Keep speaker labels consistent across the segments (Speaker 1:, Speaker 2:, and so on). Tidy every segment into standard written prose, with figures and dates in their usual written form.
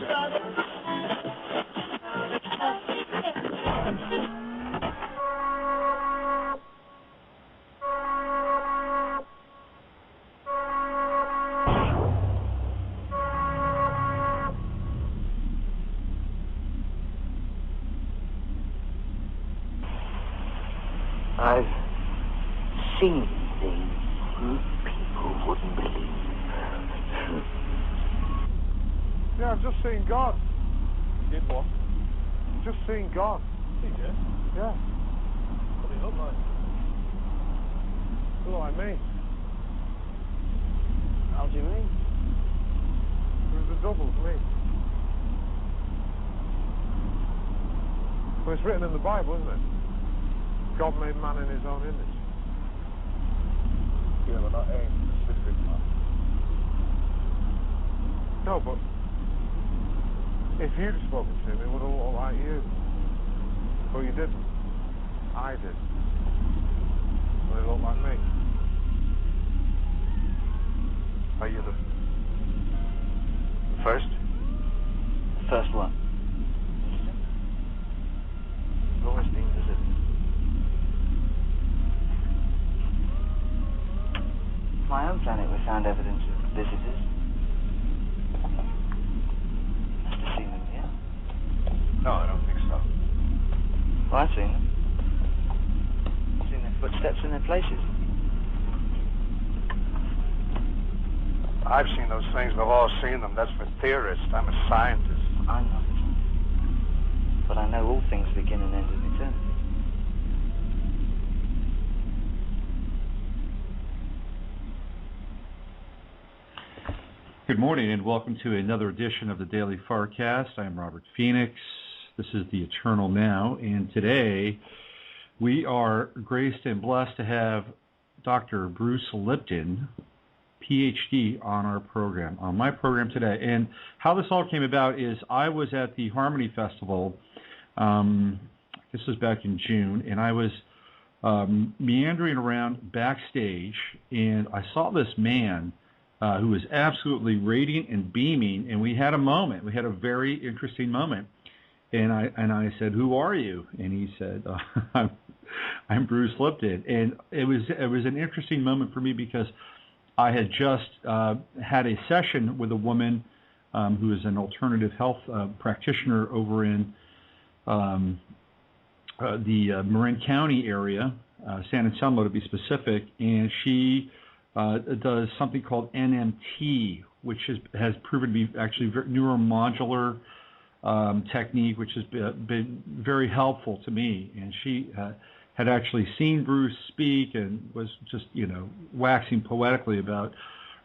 Speaker 1: I've seen things people wouldn't believe.
Speaker 2: Yeah, I've just seen God.
Speaker 3: Did what?
Speaker 2: Just seen God.
Speaker 3: Did you?
Speaker 2: Yeah.
Speaker 3: What did he look like?
Speaker 2: Look like me.
Speaker 3: How do you mean?
Speaker 2: It was a double of me. Well, it's written in the Bible, isn't it? God made man in his own image.
Speaker 3: Yeah, but not a specific man.
Speaker 2: No, but if you'd spoken to him, it would have looked like you. But you didn't. I did. But it looked like me. Are you the first?
Speaker 1: The first one. You've always been visited. My own planet, we found evidence of visitors. Must have seen them here.
Speaker 2: No, I don't think so.
Speaker 1: Well, I've seen them. I've seen their footsteps in their places.
Speaker 2: I've seen those things. We've all seen them. That's for theorists. I'm a scientist.
Speaker 1: I'm not. But I know all things begin and end in eternity.
Speaker 4: Good morning and welcome to another edition of the Daily Farcast. I'm Robert Phoenix. This is the Eternal Now, and today we are graced and blessed to have Dr. Bruce Lipton, PhD, on our program, on my program today. And how this all came about is I was at the Harmony Festival, this was back in June, and I was meandering around backstage, and I saw this man who was absolutely radiant and beaming, and we had a moment. We had a very interesting moment. And I said, "Who are you?" And he said, I'm Bruce Lipton. And it was an interesting moment for me because I had just had a session with a woman who is an alternative health practitioner over in the Marin County area, San Anselmo to be specific, and she does something called NMT, which has proven to be actually neuromodular technique, which has been very helpful to me. And she had actually seen Bruce speak and was just, waxing poetically about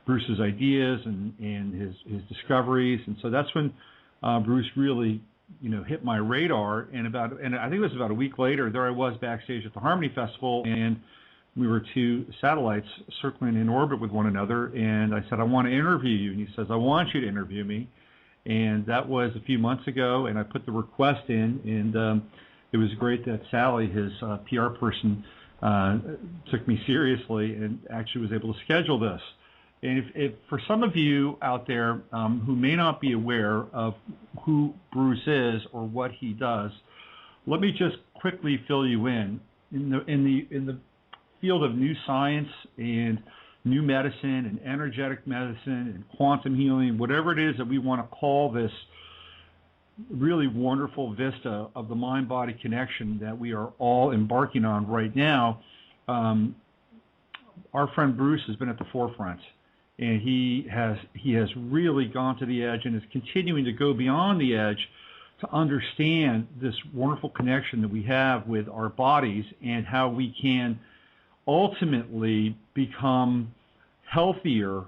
Speaker 4: Bruce's ideas and his discoveries. And so that's when Bruce really, hit my radar. And I think it was about a week later, there I was backstage at the Harmony Festival, and we were two satellites circling in orbit with one another. And I said, "I want to interview you." And he says, "I want you to interview me." And that was a few months ago, and I put the request in, and it was great that Sally, his PR person, took me seriously and actually was able to schedule this. And if for some of you out there who may not be aware of who Bruce is or what he does, let me just quickly fill you in. In the field of new science and new medicine and energetic medicine and quantum healing, whatever it is that we want to call this really wonderful vista of the mind-body connection that we are all embarking on right now, our friend Bruce has been at the forefront, and he has really gone to the edge and is continuing to go beyond the edge to understand this wonderful connection that we have with our bodies and how we can ultimately become healthier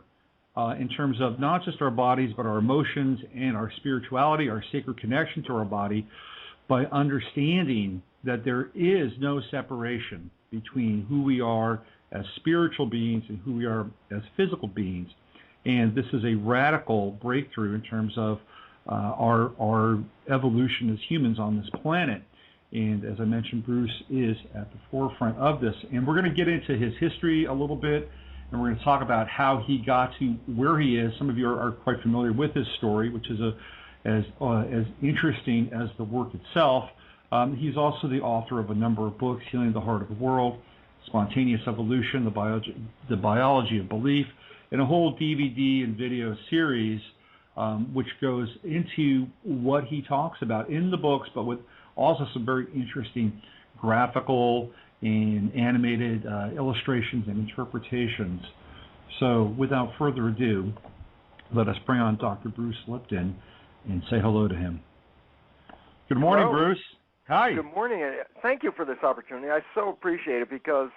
Speaker 4: in terms of not just our bodies, but our emotions and our spirituality, our sacred connection to our body, by understanding that there is no separation between who we are as spiritual beings and who we are as physical beings. And this is a radical breakthrough in terms of our evolution as humans on this planet. And as I mentioned, Bruce is at the forefront of this. And we're going to get into his history a little bit, and we're going to talk about how he got to where he is. Some of you are quite familiar with his story, which is as interesting as the work itself. He's also the author of a number of books: Healing the Heart of the World, Spontaneous Evolution, the Biology of Belief, and a whole DVD and video series which goes into what he talks about in the books, but with also some very interesting graphical and animated illustrations and interpretations. So without further ado, let us bring on Dr. Bruce Lipton and say hello to him. Good morning,
Speaker 5: Hello.
Speaker 4: Bruce. Hi.
Speaker 5: Good morning. Thank you for this opportunity. I so appreciate it because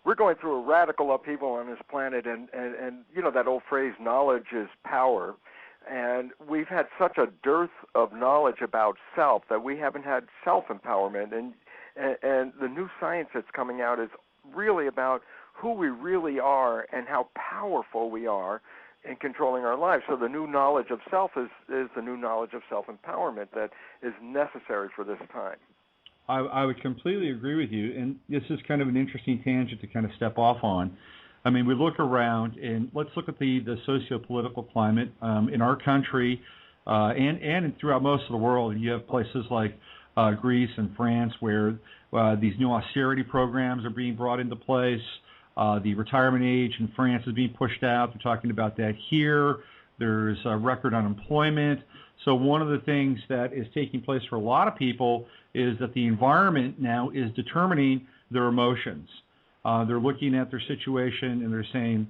Speaker 5: we're going through a radical upheaval on this planet, and you know that old phrase, knowledge is power. And we've had such a dearth of knowledge about self that we haven't had self-empowerment. And the new science that's coming out is really about who we really are and how powerful we are in controlling our lives. So the new knowledge of self is the new knowledge of self-empowerment that is necessary for this time.
Speaker 4: I would completely agree with you, and this is kind of an interesting tangent to kind of step off on. I mean, we look around, and let's look at the socio-political climate in our country and throughout most of the world. You have places like Greece and France where these new austerity programs are being brought into place. The retirement age in France is being pushed out. They're talking about that here. There's record unemployment. So one of the things that is taking place for a lot of people is that the environment now is determining their emotions. They're looking at their situation and they're saying,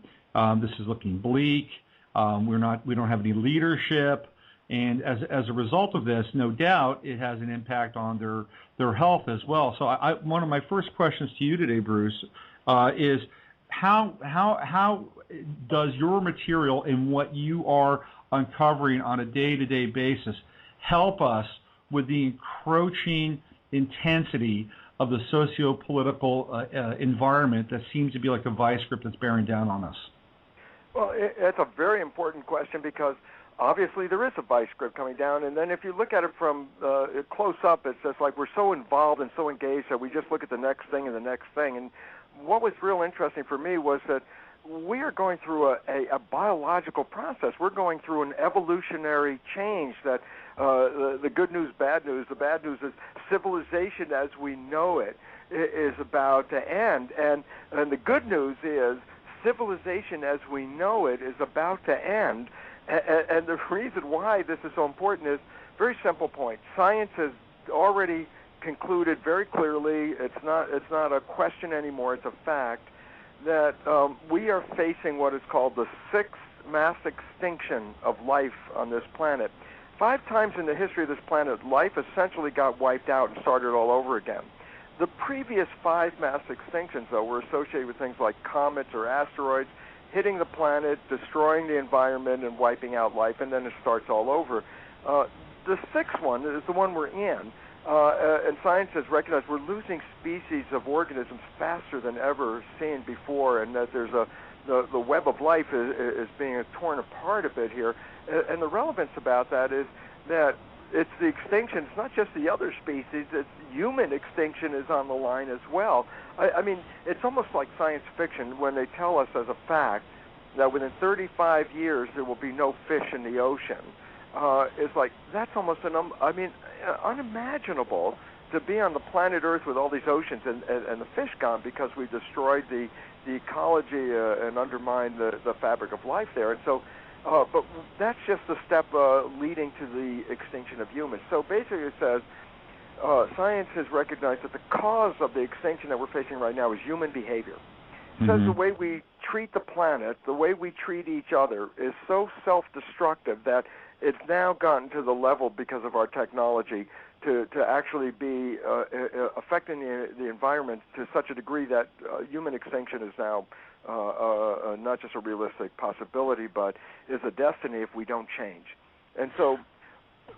Speaker 4: this is looking bleak. We don't have any leadership. And as a result of this, no doubt it has an impact on their health as well. So one of my first questions to you today, Bruce, is how does your material and what you are uncovering on a day-to-day basis help us with the encroaching intensity of the socio-political environment that seems to be like a vice grip that's bearing down on us?
Speaker 5: Well, it's a very important question because obviously there is a vice grip coming down, and then if you look at it from close up, it's just like we're so involved and so engaged that we just look at the next thing and the next thing. And what was real interesting for me was that we are going through a biological process. We're going through an evolutionary change that the good news, bad news. The bad news is civilization as we know it is about to end. And the good news is civilization as we know it is about to end. And the reason why this is so important is a very simple point. Science has already concluded very clearly, it's not a question anymore, it's a fact, that we are facing what is called the sixth mass extinction of life on this planet. 5 times in the history of this planet, life essentially got wiped out and started all over again. The previous 5 mass extinctions, though, were associated with things like comets or asteroids hitting the planet, destroying the environment, and wiping out life, and then it starts all over. The 6th one is the one we're in. And science has recognized we're losing species of organisms faster than ever seen before, and that there's the web of life is being torn apart a bit here. And the relevance about that is that it's the extinction. It's not just the other species. It's human extinction is on the line as well. I mean, it's almost like science fiction when they tell us as a fact that within 35 years there will be no fish in the ocean. It's like that's almost unimaginable to be on the planet Earth with all these oceans and the fish gone because we destroyed the ecology and undermined the fabric of life there. And so, but that's just the step leading to the extinction of humans. So basically it says science has recognized that the cause of the extinction that we're facing right now is human behavior. It says the way we treat the planet, the way we treat each other is so self-destructive that it's now gotten to the level because of our technology to actually be affecting the environment to such a degree that human extinction is now not just a realistic possibility, but is a destiny if we don't change. And so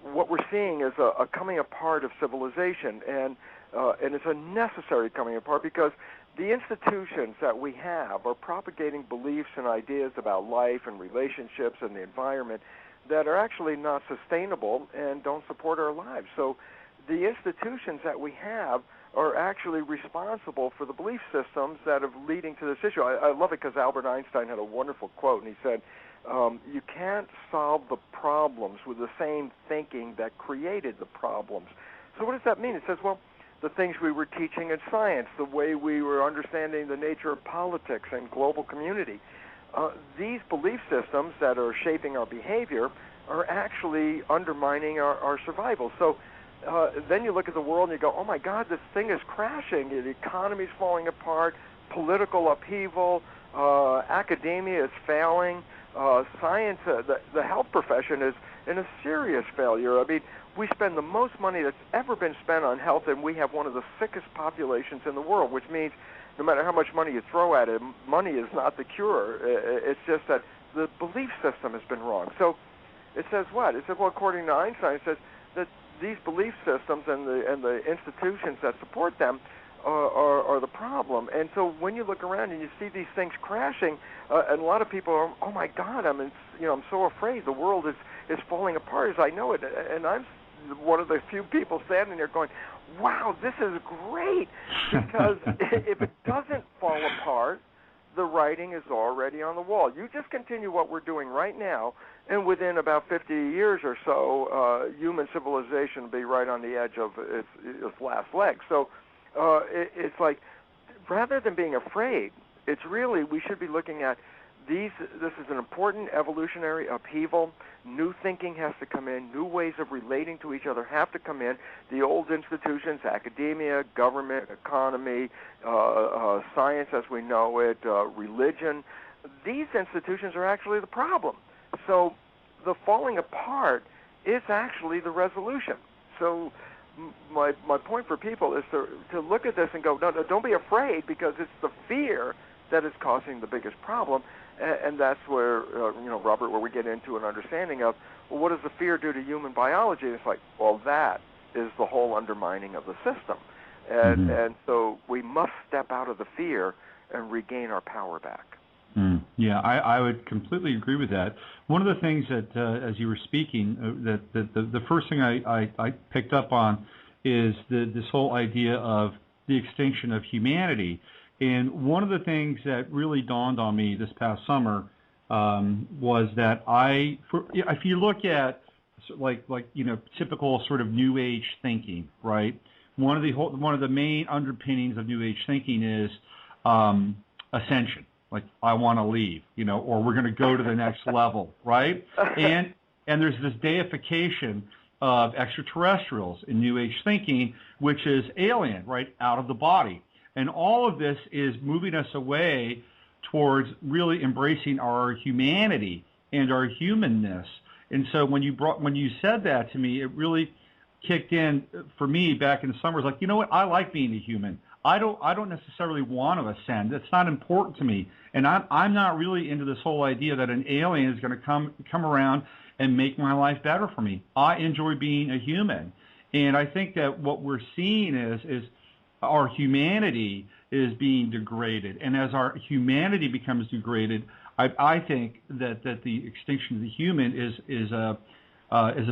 Speaker 5: what we're seeing is a coming apart of civilization, and it's a necessary coming apart because the institutions that we have are propagating beliefs and ideas about life and relationships and the environment that are actually not sustainable and don't support our lives. So the institutions that we have are actually responsible for the belief systems that are leading to this issue. I love it because Albert Einstein had a wonderful quote, and he said, you can't solve the problems with the same thinking that created the problems. So what does that mean? It says, well, the things we were teaching in science, the way we were understanding the nature of politics and global community, these belief systems that are shaping our behavior are actually undermining our survival. So then you look at the world and you go, oh my God, this thing is crashing. The economy's falling apart, political upheaval, academia is failing, science, the health profession is in a serious failure. I mean, we spend the most money that's ever been spent on health, and we have one of the sickest populations in the world, which means no matter how much money you throw at it, money is not the cure. It's just that the belief system has been wrong. So it says what? It says, well, according to Einstein, it says that these belief systems and the institutions that support them are the problem. And so when you look around and you see these things crashing, and a lot of people are, oh my God, I'm so afraid the world is falling apart as I know it. And I'm one of the few people standing there going, wow, this is great, because if it doesn't fall apart, the writing is already on the wall. You just continue what we're doing right now, and within about 50 years or so, human civilization will be right on the edge of its last leg. So it's like, rather than being afraid, it's really, we should be looking at this is an important evolutionary upheaval. New thinking has to come in. New ways of relating to each other have to come in. The old institutions, academia, government, economy, science as we know it, religion, these institutions are actually the problem. So the falling apart is actually the resolution. So my point for people is to look at this and go, no, don't be afraid, because it's the fear that is causing the biggest problem. And that's where, Robert, where we get into an understanding of, well, what does the fear do to human biology? And it's like, well, that is the whole undermining of the system. And so we must step out of the fear and regain our power back.
Speaker 4: Yeah, I would completely agree with that. One of the things that, as you were speaking, that the first thing I picked up on is this whole idea of the extinction of humanity. And one of the things that really dawned on me this past summer was that if you look at typical sort of New Age thinking, right? One of the main underpinnings of New Age thinking is ascension. Like, I want to leave, or we're going to go to the next level, right? And there's this deification of extraterrestrials in New Age thinking, which is alien, right, out of the body. And all of this is moving us away towards really embracing our humanity and our humanness. And so when you said that to me, it really kicked in for me back in the summer. It's like, you know what? I like being a human. I don't necessarily want to ascend. It's not important to me. And I'm not really into this whole idea that an alien is going to come around and make my life better for me. I enjoy being a human. And I think that what we're seeing is our humanity is being degraded. And as our humanity becomes degraded, I think that the extinction of the human is a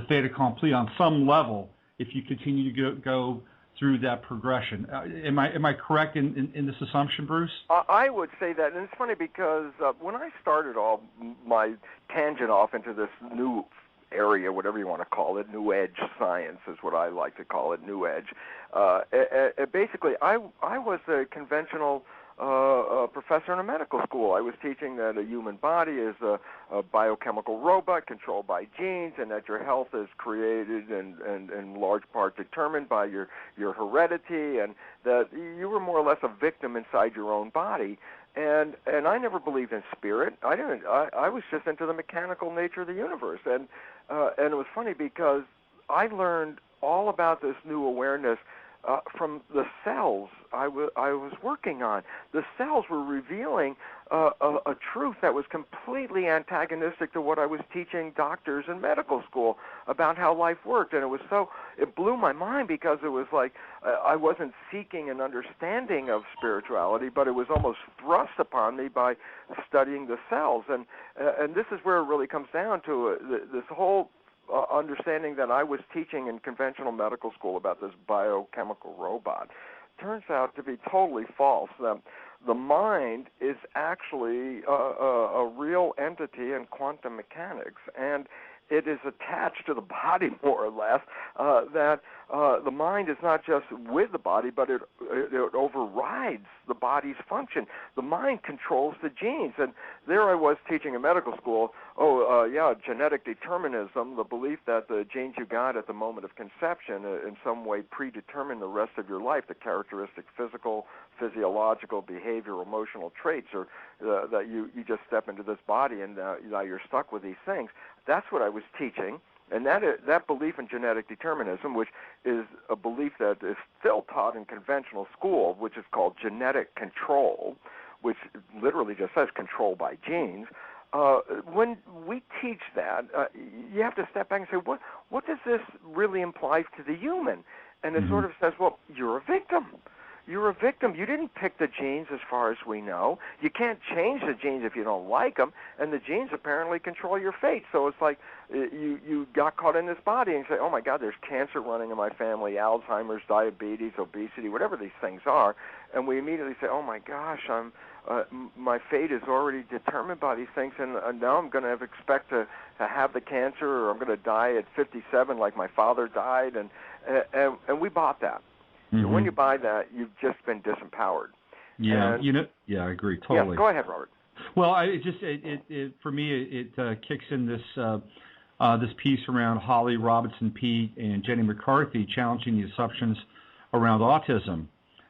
Speaker 4: fait accompli on some level if you continue to go through that progression. Am I correct in this assumption, Bruce?
Speaker 5: I would say that, and it's funny because when I started all my tangent off into this new area, whatever you want to call it, New Edge science is what I like to call it, New Edge. Basically, I was a conventional professor in a medical school. I was teaching that a human body is a biochemical robot controlled by genes, and that your health is created and in large part determined by your heredity, and that you were more or less a victim inside your own body. And I never believed in spirit. I was just into the mechanical nature of the universe. And it was funny because I learned all about this new awareness from the cells I was working on. The cells were revealing a truth that was completely antagonistic to what I was teaching doctors in medical school about how life worked. And it blew my mind because it was like I wasn't seeking an understanding of spirituality, but it was almost thrust upon me by studying the cells. And this is where it really comes down to this whole understanding that I was teaching in conventional medical school about this biochemical robot turns out to be totally false. The mind is actually a real entity in quantum mechanics, and it is attached to the body more or less. That the mind is not just with the body, but it overrides the body's function. The mind controls the genes, and there I was teaching in medical school. Genetic determinism, the belief that the genes you got at the moment of conception in some way predetermine the rest of your life, the characteristic physiological, behavioral, emotional traits, or that you just step into this body and now you're stuck with these things. That's what I was teaching, and that belief in genetic determinism, which is a belief that is still taught in conventional school, which is called genetic control, which literally just says control by genes. When we teach that, you have to step back and say, what does this really imply to the human? And it sort of says, well, you're a victim. You're a victim. You didn't pick the genes as far as we know. You can't change the genes if you don't like them, and the genes apparently control your fate. So it's like you got caught in this body and you say, oh, my God, there's cancer running in my family, Alzheimer's, diabetes, obesity, whatever these things are, and we immediately say, oh, my gosh, my fate is already determined by these things, and now I'm going to expect to have the cancer, or I'm going to die at 57 like my father died, and we bought that.
Speaker 4: Mm-hmm.
Speaker 5: When you buy that, you've just been disempowered.
Speaker 4: Yeah,
Speaker 5: and,
Speaker 4: I agree totally.
Speaker 5: Yeah, go ahead, Robert.
Speaker 4: Well, for me, it kicks in this piece around Holly Robinson Peete and Jenny McCarthy challenging the assumptions around autism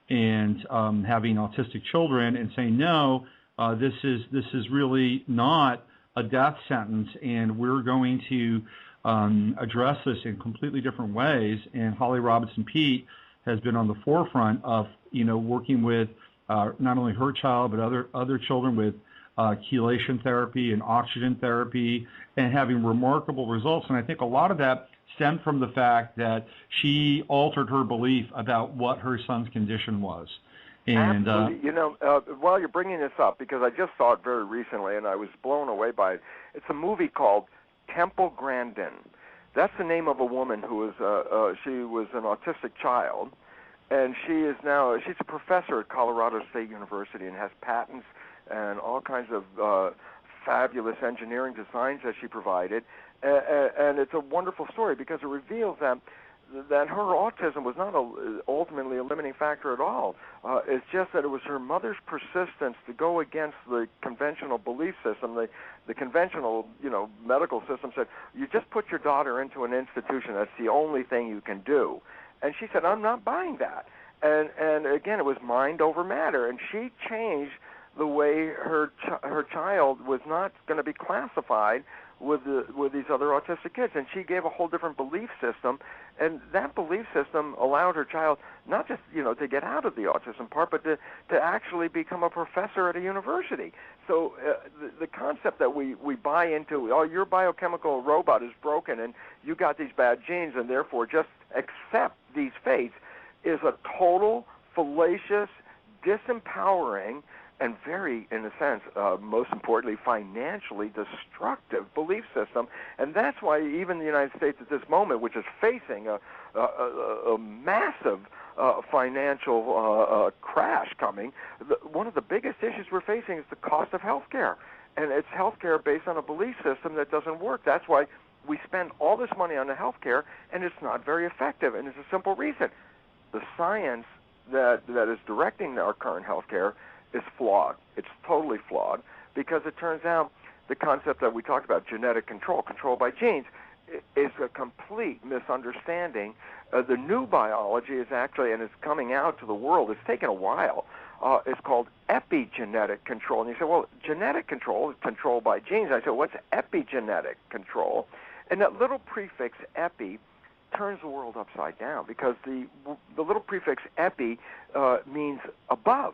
Speaker 4: and having autistic children and saying, no, this is really not a death sentence, and we're going to address this in completely different ways. And Holly Robinson Peete has been on the forefront of, working with not only her child but other children with chelation therapy and oxygen therapy, and having remarkable results. And I think a lot of that stemmed from the fact that she altered her belief about what her son's condition was. And
Speaker 5: absolutely. While you're bringing this up, because I just saw it very recently and I was blown away by it. It's a movie called Temple Grandin. That's the name of a woman who was she was an autistic child, and she's a professor at Colorado State University and has patents and all kinds of fabulous engineering designs that she provided. And it's a wonderful story because it reveals that her autism was not ultimately a limiting factor at all. It's just that it was her mother's persistence to go against the conventional belief system. The conventional, medical system said, you just put your daughter into an institution. That's the only thing you can do. And she said, I'm not buying that. And again, it was mind over matter. And she changed the way her child was not going to be classified with these other autistic kids, and she gave a whole different belief system, and that belief system allowed her child not just to get out of the autism part, but to actually become a professor at a university. So the concept that we buy into, your biochemical robot is broken and you got these bad genes and therefore just accept these fates, is a total fallacious, disempowering, and very, in a sense, most importantly, financially destructive belief system. And that's why even the United States at this moment, which is facing a massive financial crash coming, one of the biggest issues we're facing is the cost of health care. And it's health care based on a belief system that doesn't work. That's why we spend all this money on the health care, and it's not very effective. And it's a simple reason. The science that is directing our current health care is flawed. It's totally flawed because it turns out the concept that we talked about, genetic control by genes, is a complete misunderstanding. The new biology is actually, and it's coming out to the world, it's taken a while, it's called epigenetic control. And you say, well, genetic control is control by genes. I said, what's epigenetic control? And that little prefix epi turns the world upside down because the little prefix epi means above.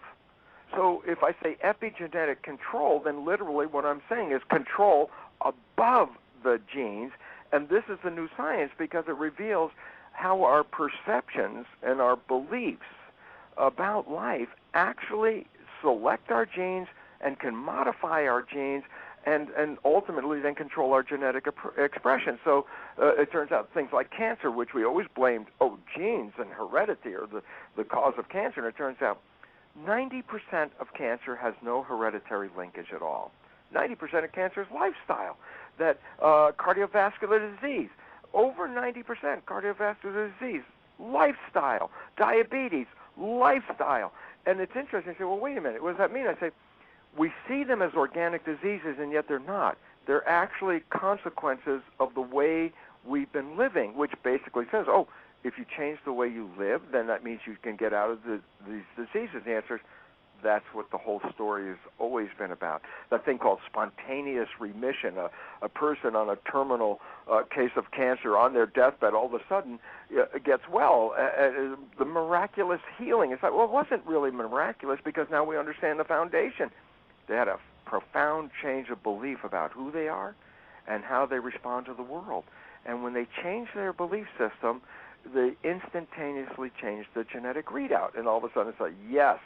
Speaker 5: So if I say epigenetic control, then literally what I'm saying is control above the genes, and this is the new science because it reveals how our perceptions and our beliefs about life actually select our genes and can modify our genes and ultimately then control our genetic expression. So it turns out things like cancer, which we always blamed, genes and heredity are the cause of cancer, and it turns out 90% of cancer has no hereditary linkage at all. 90% of cancer is lifestyle. That cardiovascular disease, over 90% cardiovascular disease, lifestyle. Diabetes, lifestyle. And it's interesting. I say, well, wait a minute. What does that mean? I say, we see them as organic diseases, and yet they're not. They're actually consequences of the way we've been living, which basically says, if you change the way you live, then that means you can get out of these diseases. The answer is, that's what the whole story has always been about. That thing called spontaneous remission, a person on a terminal case of cancer on their deathbed all of a sudden gets well. The miraculous healing. It's like, well, it wasn't really miraculous because now we understand the foundation. They had a profound change of belief about who they are and how they respond to the world. And when they change their belief system, they instantaneously change the genetic readout. And all of a sudden it's like, yes,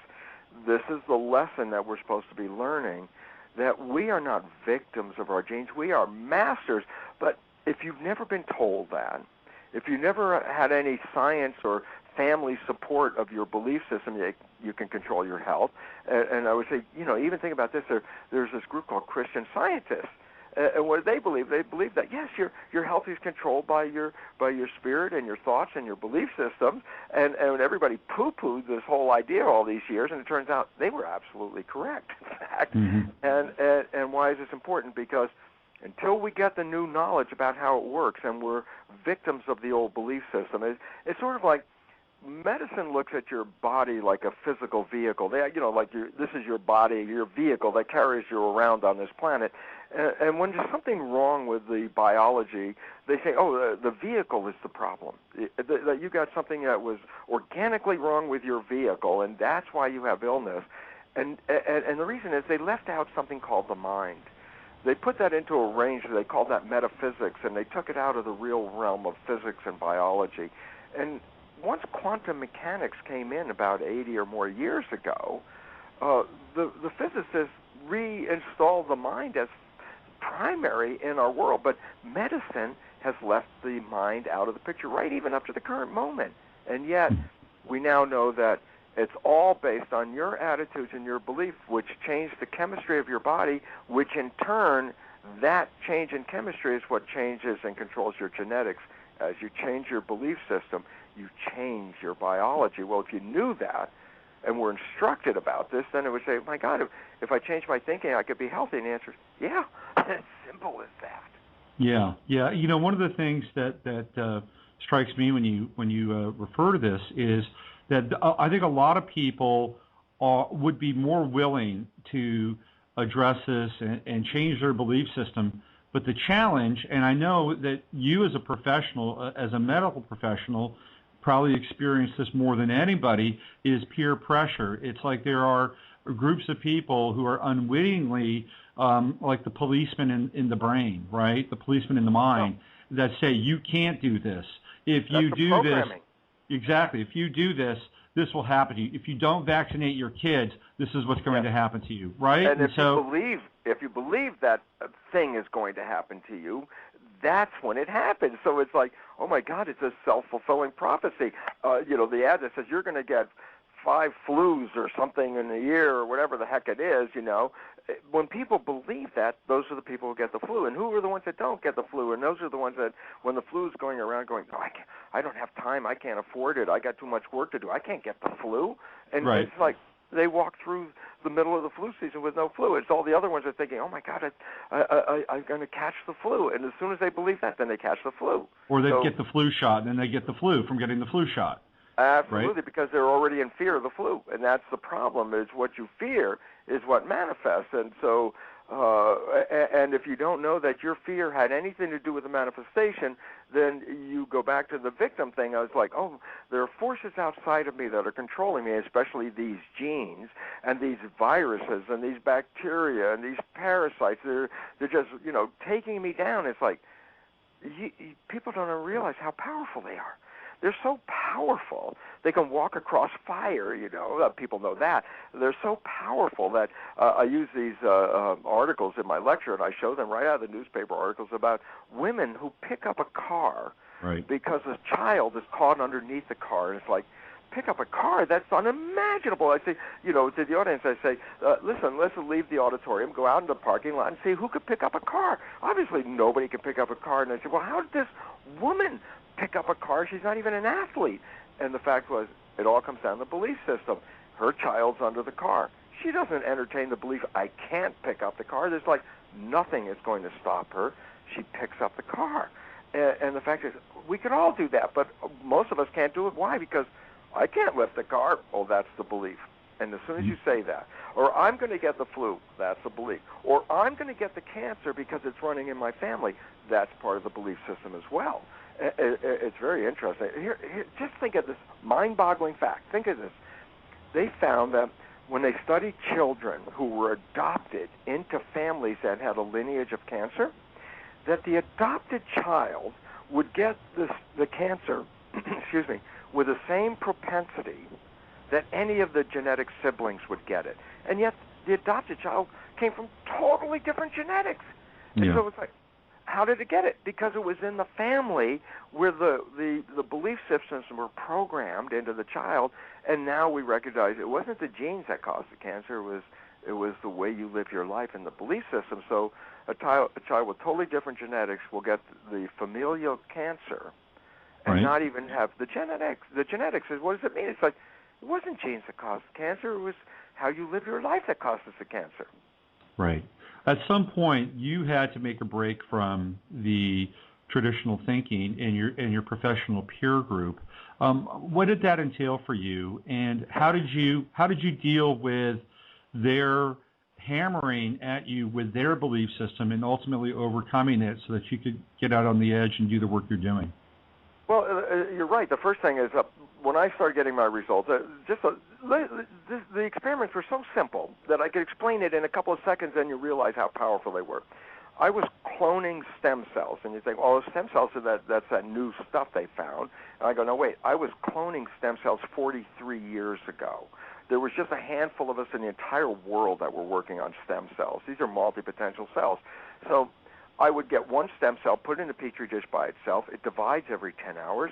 Speaker 5: this is the lesson that we're supposed to be learning, that we are not victims of our genes. We are masters. But if you've never been told that, if you never had any science or family support of your belief system, you can control your health. And I would say, even think about this. There's this group called Christian Scientists. And what do they believe? They believe that, yes, your health is controlled by your spirit and your thoughts and your belief systems. And everybody poo-pooed this whole idea all these years, and it turns out they were absolutely correct, in fact. Mm-hmm. And why is this important? Because until we get the new knowledge about how it works and we're victims of the old belief system, it's sort of like medicine looks at your body like a physical vehicle. This is your body, your vehicle that carries you around on this planet. And when there's something wrong with the biology, they say, the vehicle is the problem. That you got something that was organically wrong with your vehicle, and that's why you have illness. And the reason is they left out something called the mind. They put that into a range, they called that metaphysics, and they took it out of the real realm of physics and biology. And once quantum mechanics came in about 80 or more years ago, the physicists reinstalled the mind as primary in our world, but medicine has left the mind out of the picture, right, even up to the current moment. And yet, we now know that it's all based on your attitudes and your beliefs, which change the chemistry of your body, which in turn, that change in chemistry is what changes and controls your genetics. As you change your belief system, you change your biology. Well, if you knew that and were instructed about this, then it would say, my God, if I change my thinking, I could be healthy. And the answer is, yeah, it's simple as that.
Speaker 4: Yeah. One of the things that strikes me when you refer to this is that I think a lot of people would be more willing to address this and change their belief system. But the challenge, and I know that you as a professional, as a medical professional, probably experience this more than anybody, is peer pressure. It's like there are groups of people who are unwittingly, like the policeman in the brain, right? The policeman in the mind, that say, you can't do this. If you do this, exactly, if you do this, this will happen to you. If you don't vaccinate your kids, this is what's going to happen to you, right?
Speaker 5: And if you believe that thing is going to happen to you, that's when it happens. So it's like, oh my God, it's a self-fulfilling prophecy. The ad that says you're going to get 5 flus or something in a year or whatever the heck it is, when people believe that, those are the people who get the flu. And who are the ones that don't get the flu? And those are the ones that, when the flu is going around going, I don't have time, I can't afford it, I got too much work to do, I can't get the flu. And It's like they walk through the middle of the flu season with no flu. It's all the other ones that are thinking, oh my God, I'm going to catch the flu. And as soon as they believe that, then they catch the flu.
Speaker 4: Or they get the flu shot, and then they get the flu from getting the flu shot.
Speaker 5: Absolutely,
Speaker 4: right?
Speaker 5: Because they're already in fear of the flu. And that's the problem, is what you fear is what manifests. And so, and if you don't know that your fear had anything to do with the manifestation, then you go back to the victim thing. I was like, there are forces outside of me that are controlling me, especially these genes and these viruses and these bacteria and these parasites. They're just, taking me down. It's like, people don't realize how powerful they are. they're so powerful. They can walk across fire, people know that. They're so powerful that I use these articles in my lecture, and I show them right out of the newspaper articles about women who pick up a car because a child is caught underneath the car, and it's like, pick up a car? That's unimaginable. I say, to the audience, I say, listen, let's leave the auditorium, go out in the parking lot, and see who could pick up a car. Obviously, nobody can pick up a car. And I say, well, how did this woman pick up a car? She's not even an athlete. And the fact was, it all comes down to the belief system. Her child's under the car. She doesn't entertain the belief, I can't pick up the car. There's like nothing is going to stop her. She picks up the car. And the fact is, we could all do that, but most of us can't do it. Why? Because I can't lift the car. Oh, that's the belief. And as soon as you say that, or I'm going to get the flu, that's the belief. Or I'm going to get the cancer because it's running in my family, that's part of the belief system as well. It's very interesting. Here, just think of this mind-boggling fact. Think of this. They found that when they studied children who were adopted into families that had a lineage of cancer, that the adopted child would get the cancer, excuse me, with the same propensity that any of the genetic siblings would get it. And yet the adopted child came from totally different genetics. And so it's like, how did it get it? Because it was in the family where the belief systems were programmed into the child, and now we recognize it wasn't the genes that caused the cancer, it was the way you live your life and the belief system. So a child with totally different genetics will get the familial cancer and not even have the genetics. The genetics is, what does it mean? It's like, it wasn't genes that caused the cancer, it was how you live your life that causes the cancer.
Speaker 4: Right. At some point, you had to make a break from the traditional thinking in your professional peer group. What did that entail for you, and how did you deal with their hammering at you with their belief system and ultimately overcoming it so that you could get out on the edge and do the work you're doing?
Speaker 5: Well, you're right. The first thing is when I started getting my results, the experiments were so simple that I could explain it in a couple of seconds, and you realize how powerful they were. I was cloning stem cells, and you think, oh, stem cells are that's that new stuff they found. And I go, no, wait, I was cloning stem cells 43 years ago. There was just a handful of us in the entire world that were working on stem cells. These are multi-potential cells. So I would get one stem cell, put it in a petri dish by itself. It divides every 10 hours.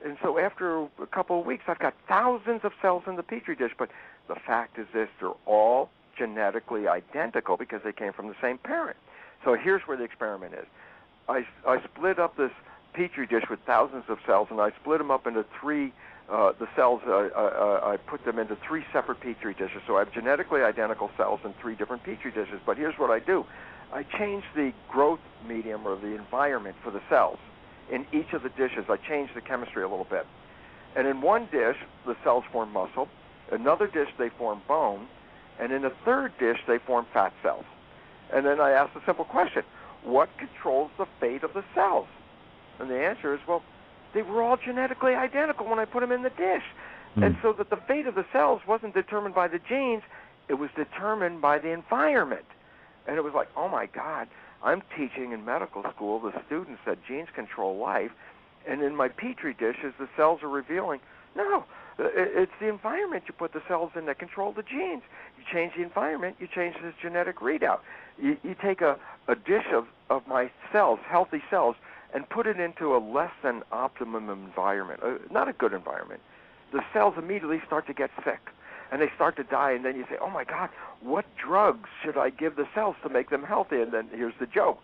Speaker 5: And so after a couple of weeks, I've got thousands of cells in the petri dish. But the fact is this, they're all genetically identical because they came from the same parent. So here's where the experiment is. I split up this petri dish with thousands of cells, and I split them up into three. The cells, I put them into three separate petri dishes. So I have genetically identical cells in three different petri dishes. But here's what I do. I change the growth medium or the environment for the cells. In each of the dishes, I change the chemistry a little bit. And in one dish, the cells form muscle. Another dish, they form bone. And in a third dish, they form fat cells. And then I ask the simple question, what controls the fate of the cells? And the answer is, well, they were all genetically identical when I put them in the dish. And so that the fate of the cells wasn't determined by the genes, it was determined by the environment. And it was like, oh my God, I'm teaching in medical school the students that genes control life, and in my petri dishes, the cells are revealing, no, it's the environment you put the cells in that control the genes. You change the environment, you change this genetic readout. You take a dish of my cells, healthy cells, and put it into a less than optimum environment, not a good environment. The cells immediately start to get sick, and they start to die, and then you say, oh my God, what drugs should I give the cells to make them healthy? And then here's the joke.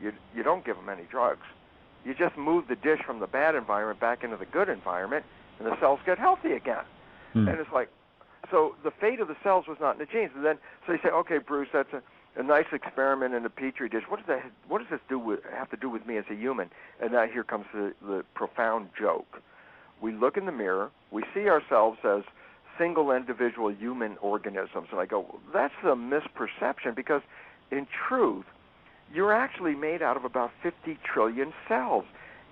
Speaker 5: You don't give them any drugs. You just move the dish from the bad environment back into the good environment, and the cells get healthy again. And it's like, so the fate of the cells was not in the genes. And then, so you say, okay, Bruce, that's a nice experiment in a petri dish. What does this have to do with me as a human? And now here comes the profound joke. We look in the mirror, we see ourselves as single individual human organisms. And I go, well, that's a misperception, because in truth, you're actually made out of about 50 trillion cells.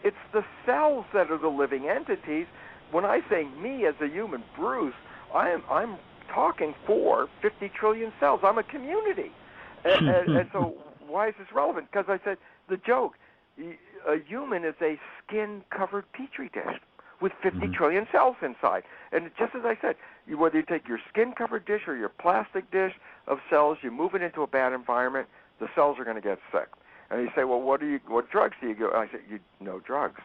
Speaker 5: It's the cells that are the living entities. When I say me as a human, Bruce, I'm talking for 50 trillion cells. I'm a community. And so why is this relevant? Because I said, the joke, a human is a skin-covered petri dish. with 50 trillion cells inside. And just as I said, whether you take your skin-covered dish or your plastic dish of cells, you move it into a bad environment, the cells are going to get sick. And you say, well, what drugs do you go? I say, no drugs.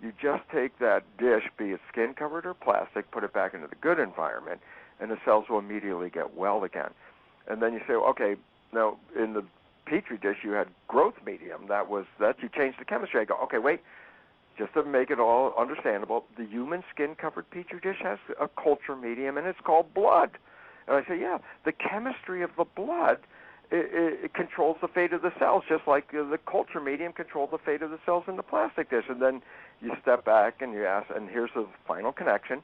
Speaker 5: You just take that dish, be it skin-covered or plastic, put it back into the good environment, and the cells will immediately get well again. And then you say, well, okay, now in the Petri dish you had growth medium. That you changed the chemistry. I go, okay, wait. Just to make it all understandable, the human skin-covered Petri dish has a culture medium, and it's called blood. And I say, yeah, the chemistry of the blood it controls the fate of the cells, just like the culture medium controls the fate of the cells in the plastic dish. And then you step back and you ask, and here's the final connection.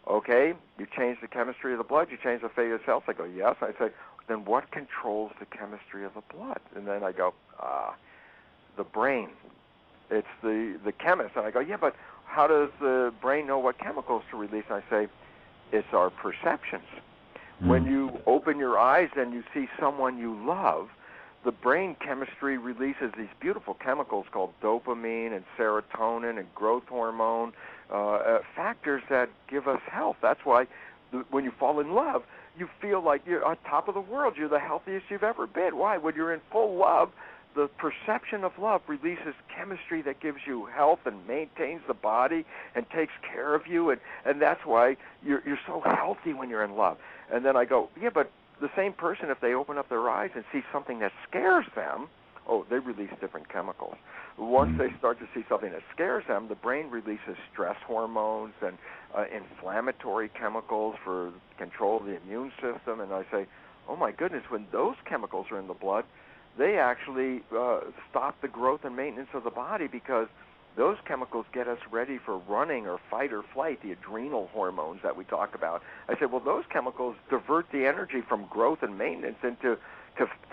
Speaker 5: Okay, you change the chemistry of the blood, you change the fate of the cells. I go, yes. I say, then what controls the chemistry of the blood? And then I go, the brain. It's the chemist. And I go, yeah, but how does the brain know what chemicals to release? And I say, it's our perceptions. When you open your eyes and you see someone you love, the brain chemistry releases these beautiful chemicals called dopamine and serotonin and growth hormone, factors that give us health. That's why when you fall in love, you feel like you're on top of the world. You're the healthiest you've ever been. Why? When you're in full love, the perception of love releases chemistry that gives you health and maintains the body and takes care of you, and that's why you're so healthy when you're in love. And then I go, yeah, but the same person, if they open up their eyes and see something that scares them, they release different chemicals. Once they start to see something that scares them, the brain releases stress hormones and inflammatory chemicals for control of the immune system. And I say, oh my goodness, when those chemicals are in the blood, they actually stop the growth and maintenance of the body, because those chemicals get us ready for running or fight or flight, the adrenal hormones that we talk about. I said, well, those chemicals divert the energy from growth and maintenance into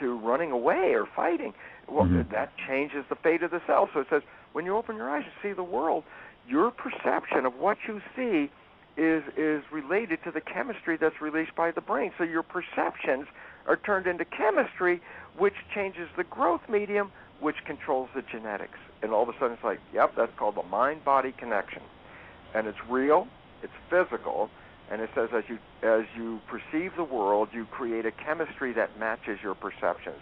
Speaker 5: running away or fighting. Well, that changes the fate of the cell. So it says, when you open your eyes and see the world, your perception of what you see is related to the chemistry that's released by the brain. So your perceptions are turned into chemistry, which changes the growth medium, which controls the genetics. And all of a sudden it's like, yep, that's called the mind-body connection. And it's real, it's physical, and it says as you perceive the world, you create a chemistry that matches your perceptions.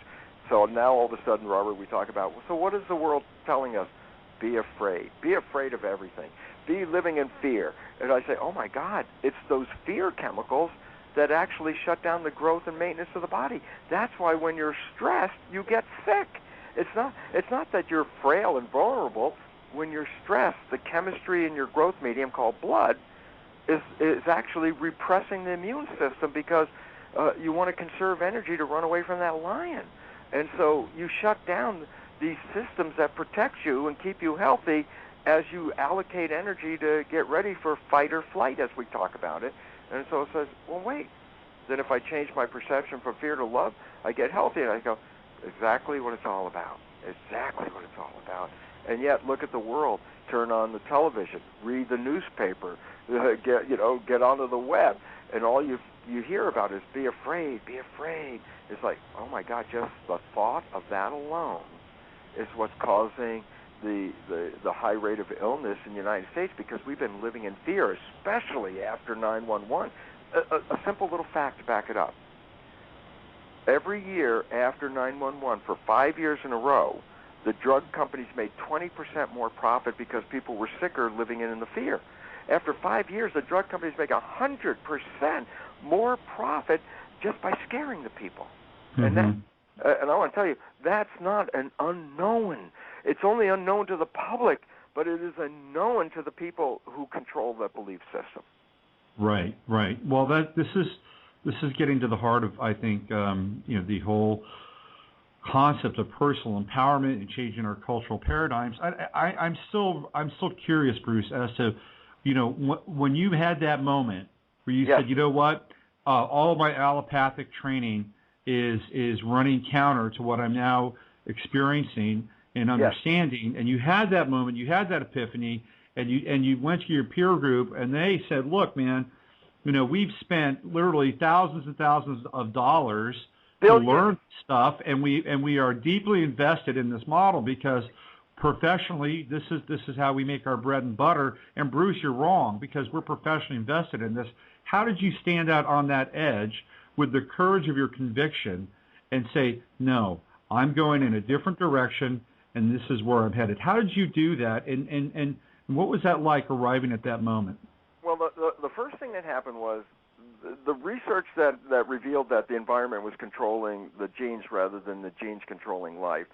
Speaker 5: So now all of a sudden, Robert, we talk about, so what is the world telling us? Be afraid. Be afraid of everything. Be living in fear. And I say, oh my God, it's those fear chemicals that actually shut down the growth and maintenance of the body. That's why when you're stressed, you get sick. It's not that you're frail and vulnerable. When you're stressed, the chemistry in your growth medium called blood is actually repressing the immune system, because you want to conserve energy to run away from that lion. And so you shut down these systems that protect you and keep you healthy as you allocate energy to get ready for fight or flight, as we talk about it. And so it says, well, wait, then if I change my perception from fear to love, I get healthy. And I go, exactly what it's all about. Exactly what it's all about. And yet, look at the world. Turn on the television, read the newspaper, get onto the web, and all you hear about is be afraid, be afraid. It's like, oh my God, just the thought of that alone is what's causing the high rate of illness in the United States, because we've been living in fear, especially after 9/11. A simple little fact to back it up. Every year after 9/11, for 5 years in a row, the drug companies made 20% more profit because people were sicker living in the fear. After 5 years, the drug companies make 100% more profit just by scaring the people. And I want to tell you, that's not an unknown. It's only unknown to the public, but it is unknown to the people who control the belief system.
Speaker 4: Right. Well, this is getting to the heart of, I think, the whole concept of personal empowerment and changing our cultural paradigms. I'm still curious, Bruce, as to, when you had that moment where you said, you know what, all of my allopathic training is running counter to what I'm now experiencing and understanding, and you had that moment, you had that epiphany, and you went to your peer group, and they said, look, man, we've spent literally thousands and thousands of dollars to learn stuff, and we are deeply invested in this model, because professionally, this is how we make our bread and butter. And Bruce, you're wrong, because we're professionally invested in this. How did you stand out on that edge with the courage of your conviction and say, no, I'm going in a different direction, and this is where I'm headed? How did you do that, and what was that like arriving at that moment?
Speaker 5: Well, the first thing that happened was the research that revealed that the environment was controlling the genes rather than the genes controlling life.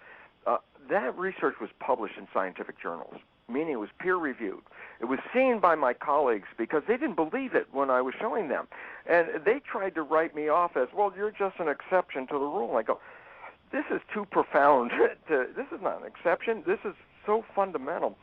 Speaker 5: That research was published in scientific journals, meaning it was peer-reviewed. It was seen by my colleagues because they didn't believe it when I was showing them. And they tried to write me off as, well, you're just an exception to the rule. I go, this is too profound. This is not an exception. This is so fundamental.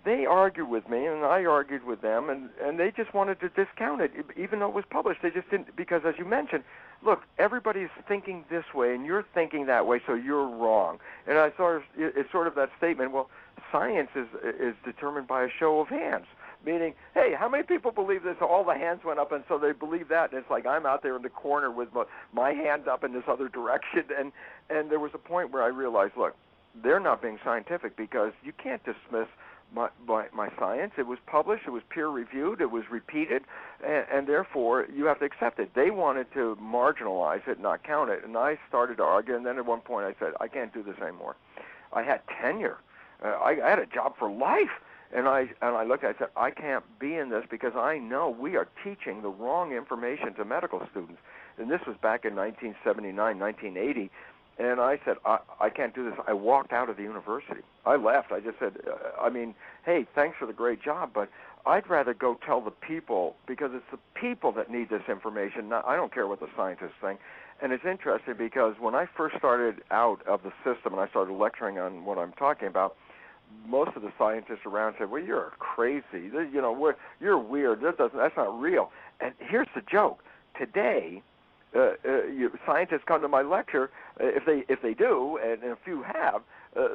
Speaker 5: They argued with me, and I argued with them, and they just wanted to discount it, even though it was published. They just didn't, because as you mentioned, look, everybody's thinking this way, and you're thinking that way, so you're wrong. And I thought it's sort of that statement, well, science is determined by a show of hands, meaning, hey, how many people believe this? All the hands went up, and so they believe that. And it's like I'm out there in the corner with my hand up in this other direction. And there was a point where I realized, look, they're not being scientific, because you can't dismiss my science. It was published, it was peer-reviewed, it was repeated, and therefore you have to accept it. They wanted to marginalize it, not count it, and I started to argue, and then at one point I said, I can't do this anymore. I had tenure. I had a job for life, and I looked at it, I said, I can't be in this, because I know we are teaching the wrong information to medical students. And this was back in 1979, 1980, and I said, I can't do this. I walked out of the university. I left. I just said, hey, thanks for the great job, but I'd rather go tell the people, because it's the people that need this information. I don't care what the scientists think. And it's interesting, because when I first started out of the system and I started lecturing on what I'm talking about, most of the scientists around said, well, you're crazy. You're weird. That's not real. And here's the joke. Today, scientists come to my lecture, if they do, and a few have,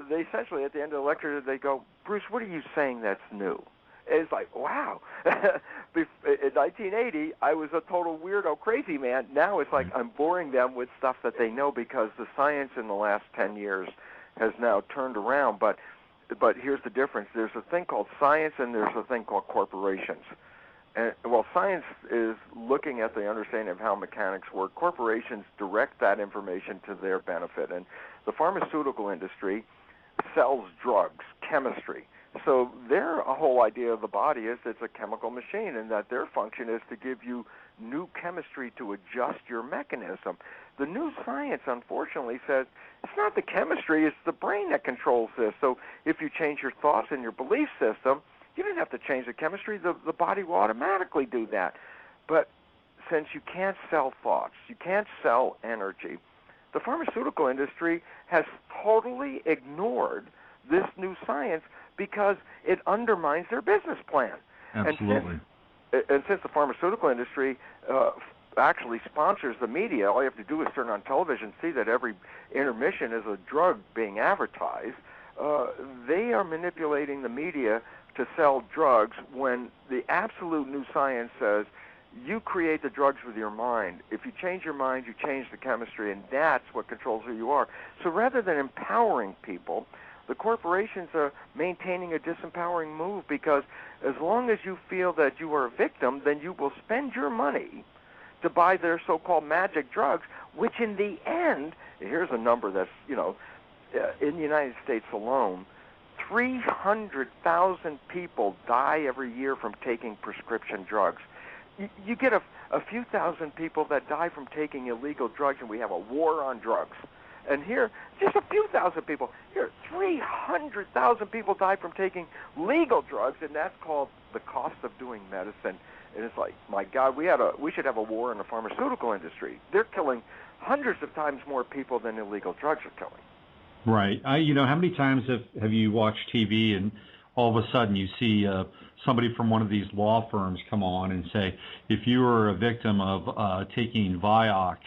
Speaker 5: they essentially at the end of the lecture they go, Bruce, what are you saying that's new? And it's like, wow. In 1980, I was a total weirdo, crazy man. Now it's like I'm boring them with stuff that they know, because the science in the last 10 years has now turned around. But here's the difference. There's a thing called science, and there's a thing called corporations. And, well, science is looking at the understanding of how mechanics work. Corporations direct that information to their benefit. And the pharmaceutical industry sells drugs, chemistry. So their whole idea of the body is it's a chemical machine, and that their function is to give you new chemistry to adjust your mechanism. The new science, unfortunately, says it's not the chemistry, it's the brain that controls this. So if you change your thoughts and your belief system, you don't have to change the chemistry. The body will automatically do that. But since you can't sell thoughts, you can't sell energy, the pharmaceutical industry has totally ignored this new science, because it undermines their business plan.
Speaker 4: Absolutely.
Speaker 5: And since the pharmaceutical industry actually sponsors the media, all you have to do is turn on television, see that every intermission is a drug being advertised. They are manipulating the media to sell drugs, when the absolute new science says you create the drugs with your mind. If you change your mind, you change the chemistry, and that's what controls who you are. So rather than empowering people, the corporations are maintaining a disempowering move, because as long as you feel that you are a victim, then you will spend your money to buy their so-called magic drugs, which in the end, here's a number that's, in the United States alone, 300,000 people die every year from taking prescription drugs. You get a few thousand people that die from taking illegal drugs, and we have a war on drugs. And here, just a few thousand people. Here, 300,000 people die from taking legal drugs, and that's called the cost of doing medicine. And it's like, my God, we should have a war in the pharmaceutical industry. They're killing hundreds of times more people than illegal drugs are killing.
Speaker 4: Right. How many times have you watched TV and all of a sudden you see somebody from one of these law firms come on and say, if you were a victim of taking Vioxx,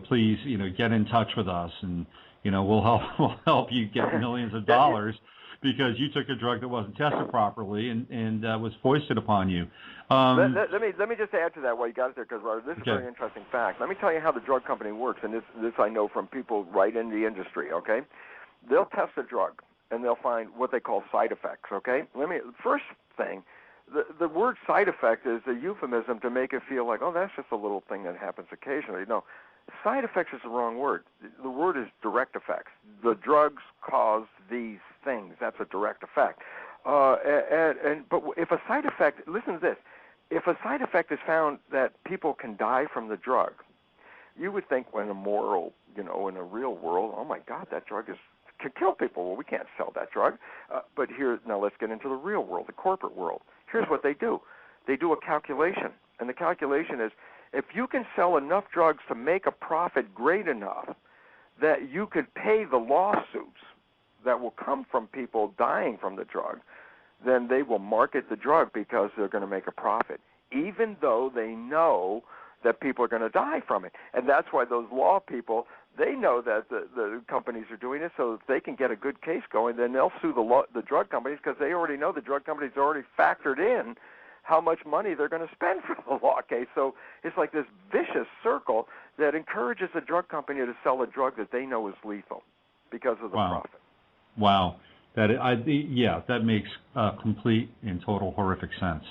Speaker 4: please, get in touch with us, and we'll help you get millions of dollars because you took a drug that wasn't tested properly and was foisted upon you.
Speaker 5: Let me just add to that while you got it there, because this is a very interesting fact. Let me tell you how the drug company works, and this I know from people right in the industry. Okay, they'll test a drug, and they'll find what they call side effects, okay? First thing, the word side effect is a euphemism to make it feel like, oh, that's just a little thing that happens occasionally. No, side effects is the wrong word. The word is direct effects. The drugs cause these things. That's a direct effect. But if a side effect, listen to this, if a side effect is found that people can die from the drug, you would think when in a real world, oh my God, that drug can kill people. Well, we can't sell that drug. But now let's get into the real world, the corporate world. Here's what they do. They do a calculation, and the calculation is if you can sell enough drugs to make a profit great enough that you could pay the lawsuits that will come from people dying from the drug, then they will market the drug because they're going to make a profit, even though they know that people are going to die from it. And that's why those law people, they know that the companies are doing it, so if they can get a good case going, then they'll sue the drug companies because they already know the drug companies already factored in how much money they're going to spend for the law case. So it's like this vicious circle that encourages a drug company to sell a drug that they know is lethal because of the profit.
Speaker 4: Wow. That makes complete and total horrific sense.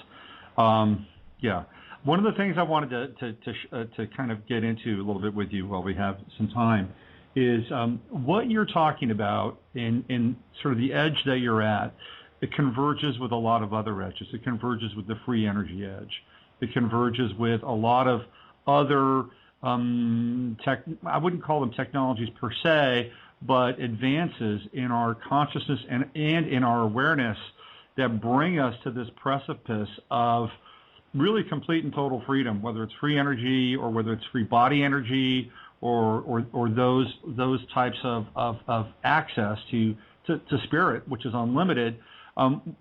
Speaker 4: Yeah. One of the things I wanted to kind of get into a little bit with you while we have some time is what you're talking about in sort of the edge that you're at. It converges with a lot of other edges. It converges with the free energy edge. It converges with a lot of other I wouldn't call them technologies per se, but advances in our consciousness and in our awareness that bring us to this precipice of really complete and total freedom, whether it's free energy or whether it's free body energy or those types of access to spirit, which is unlimited.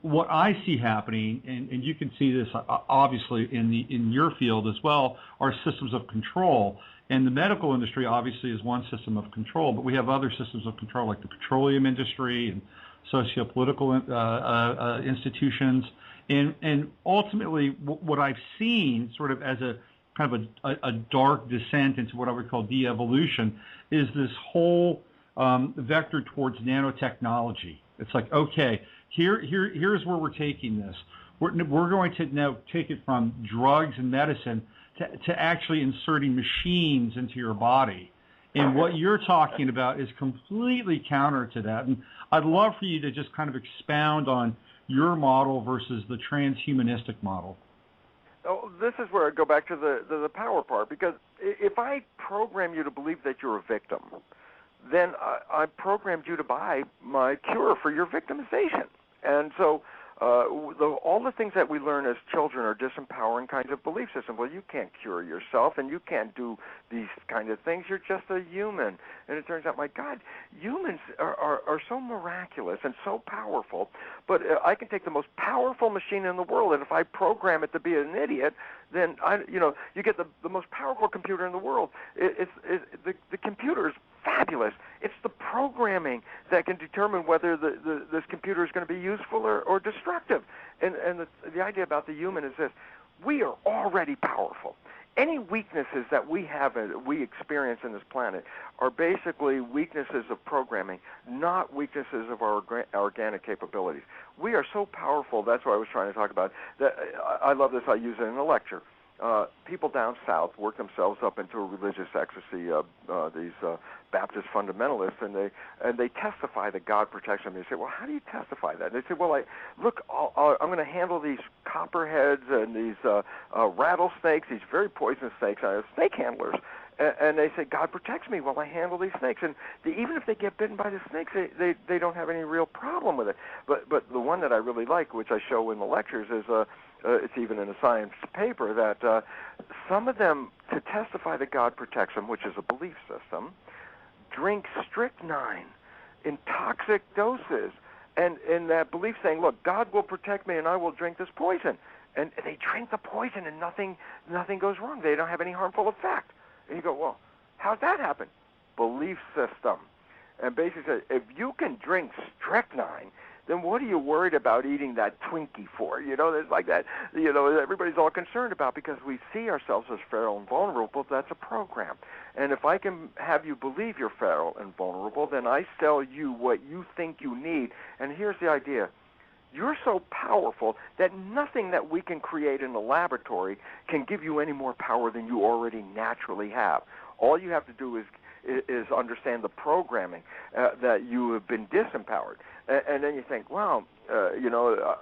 Speaker 4: What I see happening, and you can see this obviously in your field as well, are systems of control. And the medical industry obviously is one system of control, but we have other systems of control like the petroleum industry and socio-political institutions. And ultimately, what I've seen sort of as a kind of a dark descent into what I would call de-evolution is this whole vector towards nanotechnology. It's like, okay, here's where we're taking this. We're going to now take it from drugs and medicine to actually inserting machines into your body. And what you're talking about is completely counter to that. And I'd love for you to just kind of expound on your model versus the transhumanistic model.
Speaker 5: Oh, this is where I go back to the power part, because if I program you to believe that you're a victim, then I programmed you to buy my cure for your victimization. And so all the things that we learn as children are disempowering kinds of belief systems. Well, you can't cure yourself, and you can't do these kind of things. You're just a human. And it turns out, my God, humans are so miraculous and so powerful, but I can take the most powerful machine in the world, and if I program it to be an idiot, then you get the most powerful computer in the world. The computer is fabulous. It's the programming that can determine whether this computer is going to be useful or destructive. And the idea about the human is this: we are already powerful. Any weaknesses that we have, we experience in this planet, are basically weaknesses of programming, not weaknesses of our organic capabilities. We are so powerful. That's what I was trying to talk about. I love this. I use it in a lecture. People down south work themselves up into a religious ecstasy. These Baptist fundamentalists, and they testify that God protects them. They say, well, how do you testify that? And they say, well, I'm going to handle these copperheads and these rattlesnakes, these very poisonous snakes. Snake handlers. And they say, God protects me while I handle these snakes. And even if they get bitten by the snakes, they don't have any real problem with it. But the one that I really like, which I show in the lectures, is it's even in a science paper, that some of them, to testify that God protects them, which is a belief system, drink strychnine in toxic doses. And in that belief saying, look, God will protect me and I will drink this poison. And they drink the poison and nothing goes wrong. They don't have any harmful effect. And you go, well, how'd that happen? Belief system. And basically, if you can drink strychnine then what are you worried about eating that Twinkie for? There's like that, everybody's all concerned about, because we see ourselves as feral and vulnerable. That's a program. And if I can have you believe you're feral and vulnerable, then I sell you what you think you need. And here's the idea. You're so powerful that nothing that we can create in the laboratory can give you any more power than you already naturally have. All you have to do is understand the programming that you have been disempowered. And then you think, wow,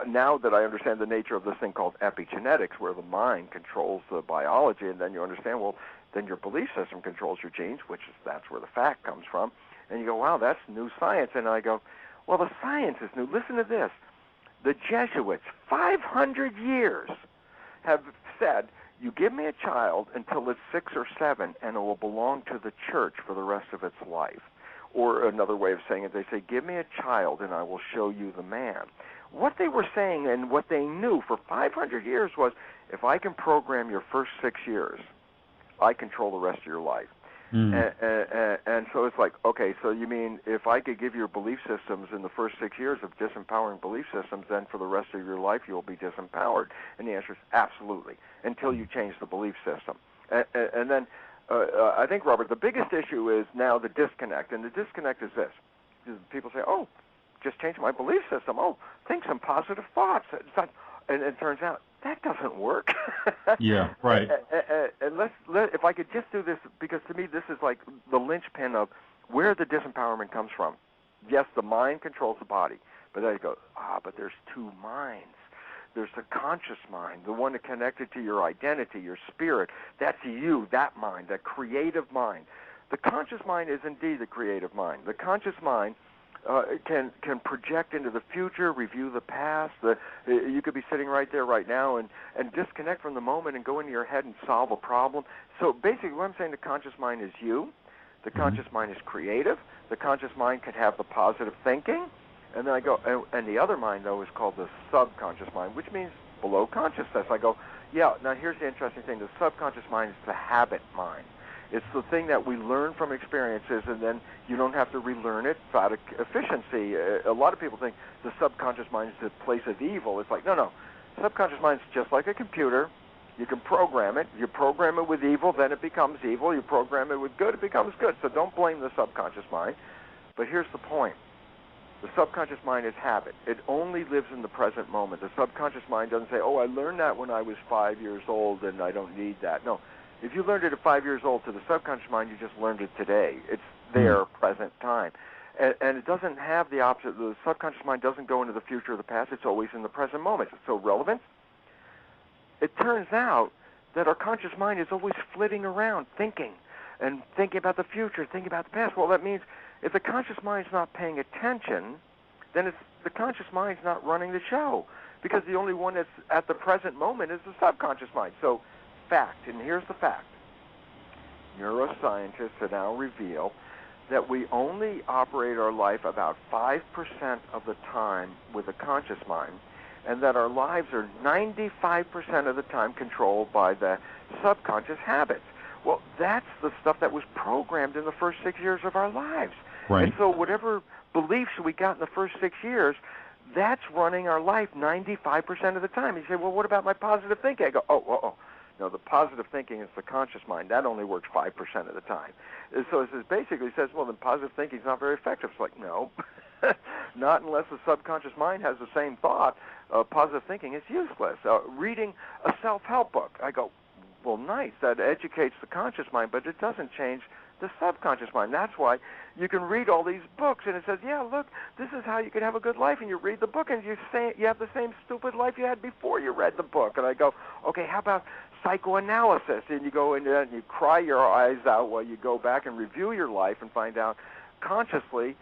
Speaker 5: now that I understand the nature of this thing called epigenetics, where the mind controls the biology, and then you understand, well, then your belief system controls your genes, that's where the fact comes from. And you go, wow, that's new science. And I go, well, the science is new. Listen to this. The Jesuits, 500 years, have said, you give me a child until it's 6 or 7, and it will belong to the church for the rest of its life. Or another way of saying it, they say, give me a child, and I will show you the man. What they were saying and what they knew for 500 years was, if I can program your first 6 years, I control the rest of your life. And so it's like, okay, so you mean if I could give your belief systems in the first 6 years of disempowering belief systems, then for the rest of your life you'll be disempowered? And the answer is absolutely, until you change the belief system. And then I think, Robert, the biggest issue is now the disconnect. And the disconnect is this. People say, oh, just change my belief system. Oh, think some positive thoughts. And it turns out that doesn't work.
Speaker 4: Yeah, right.
Speaker 5: And if I could just do this, because to me this is like the linchpin of where the disempowerment comes from. Yes, the mind controls the body, but then you go, but there's two minds. There's the conscious mind, the one that connected to your identity, your spirit. That's you, that mind, that creative mind. The conscious mind is indeed the creative mind. The conscious mind can project into the future, review the past. You could be sitting right there right now and disconnect from the moment and go into your head and solve a problem. So basically what I'm saying, the conscious mind is you. The conscious mind is creative. The conscious mind can have the positive thinking. And then I go, and the other mind, though, is called the subconscious mind, which means below consciousness. I go, yeah, now here's the interesting thing. The subconscious mind is the habit mind. It's the thing that we learn from experiences, and then you don't have to relearn it out of efficiency. A lot of people think the subconscious mind is the place of evil. It's like, no. Subconscious mind is just like a computer. You can program it. You program it with evil, then it becomes evil. You program it with good, it becomes good. So don't blame the subconscious mind. But here's the point. The subconscious mind is habit. It only lives in the present moment. The subconscious mind doesn't say, oh, I learned that when I was 5 years old and I don't need that. No. If you learned it at 5 years old, to the subconscious mind, you just learned it today. It's there, present time. And it doesn't have the opposite. The subconscious mind doesn't go into the future or the past. It's always in the present moment. So relevant. It turns out that our conscious mind is always flitting around, thinking about the future, thinking about the past. Well, that means if the conscious mind's not paying attention, then the conscious mind's not running the show, because the only one that's at the present moment is the subconscious mind. So fact, and here's the fact. Neuroscientists have now revealed that we only operate our life about 5% of the time with a conscious mind, and that our lives are 95% of the time controlled by the subconscious habits. Well, that's the stuff that was programmed in the first 6 years of our lives.
Speaker 4: Right.
Speaker 5: And so whatever beliefs we got in the first 6 years, that's running our life 95% of the time. You say, well, what about my positive thinking? I go, oh. No, the positive thinking is the conscious mind. That only works 5% of the time. So it basically says, well, then positive thinking is not very effective. It's like, no, not unless the subconscious mind has the same thought. Positive thinking is useless. Reading a self-help book, I go, well, nice. That educates the conscious mind, but it doesn't change the subconscious mind. That's why you can read all these books, and it says, yeah, look, this is how you can have a good life, and you read the book, and you have the same stupid life you had before you read the book. And I go, okay, how about psychoanalysis? And you go in there and you cry your eyes out while you go back and review your life and find out consciously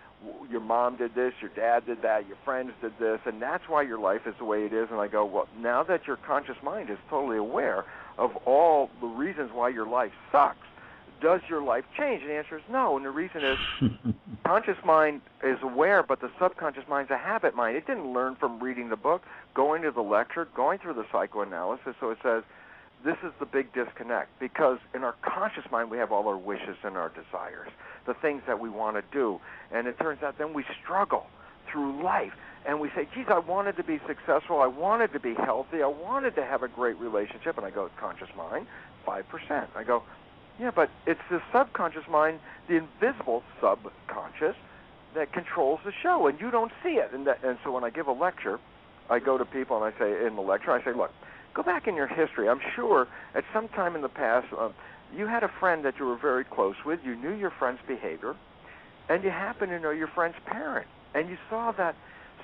Speaker 5: your mom did this, your dad did that, your friends did this, and that's why your life is the way it is. And I go, well, now that your conscious mind is totally aware of all the reasons why your life sucks, does your life change? And the answer is no. And the reason is conscious mind is aware, but the subconscious mind's a habit mind. It didn't learn from reading the book, going to the lecture, going through the psychoanalysis. So it says this is the big disconnect, because in our conscious mind we have all our wishes and our desires, the things that we want to do. And it turns out then we struggle through life and we say, geez, I wanted to be successful, I wanted to be healthy, I wanted to have a great relationship, and I go, conscious mind, 5%. I go, yeah, but it's the subconscious mind, the invisible subconscious, that controls the show, and you don't see it. And so when I give a lecture, I go to people and I say, in the lecture, I say, look, go back in your history. I'm sure at some time in the past, you had a friend that you were very close with, you knew your friend's behavior, and you happen to know your friend's parent, and you saw that